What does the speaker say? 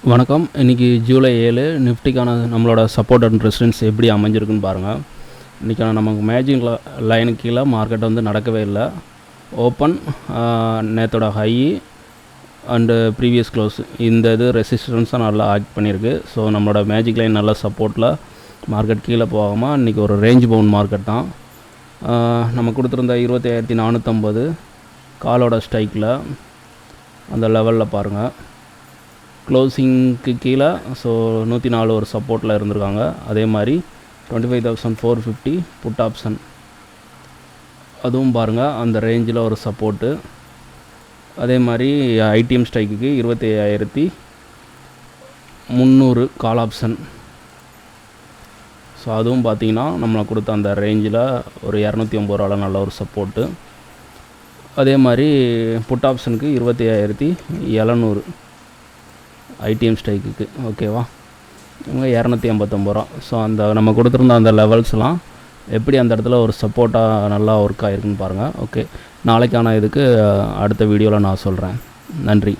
வணக்கம். இன்றைக்கி ஜூலை 7 நிஃப்டிக்கான நம்மளோட சப்போர்ட் அண்ட் ரெசிஸ்டன்ஸ் எப்படி அமைஞ்சிருக்குன்னு பாருங்கள். இன்றைக்கான நமக்கு மேஜிக் லைனுக்கு கீழே மார்க்கெட் வந்து நடக்கவே இல்லை. ஓப்பன் நேற்றோட ஹை அண்டு ப்ரீவியஸ் க்ளோஸ் இந்த இது ரெசிஸ்டன்ஸாக நல்லா ஆக்ட் பண்ணியிருக்கு. ஸோ நம்மளோட மேஜிக் லைன் நல்ல சப்போர்ட்டில் மார்க்கெட் கீழே போகாமல் இன்றைக்கி ஒரு ரேஞ்ச் பவுண்ட் மார்க்கெட் தான். நம்ம கொடுத்துருந்த 21,450 காலோட ஸ்ட்ரைக்கில் அந்த லெவலில் பாருங்கள். க்ளோசிங்க்கு கீழே ஸோ 104 ஒரு சப்போர்ட்டில் இருந்திருக்காங்க. அதே மாதிரி 25,450 புட் ஆப்ஷன் அதுவும் பாருங்கள் அந்த ரேஞ்சில் ஒரு சப்போர்ட்டு. அதே மாதிரி ஐடிஎம் ஸ்ட்ரைக்குக்கு 27,300 கால் ஆப்ஷன். ஸோ அதுவும் பார்த்திங்கன்னா நம்மளை கொடுத்த அந்த ரேஞ்சில் ஒரு 250 ரூபாவில் நல்ல ஒரு சப்போர்ட்டு. அதே மாதிரி புட் ஆப்ஷனுக்கு 25,700 ஐடிஎம் ஸ்ட்ரைக்குக்கு ஓகேவா, இவங்க 289 ரூபா. ஸோ அந்த நம்ம கொடுத்துருந்த அந்த லெவல்ஸ்லாம் எப்படி அந்த இடத்துல ஒரு சப்போர்ட்டாக நல்லா ஒர்க் ஆகிருக்குன்னு பாருங்கள். ஓகே, நாளைக்கான இதுக்கு அடுத்த வீடியோவில் நான் சொல்கிறேன். நன்றி.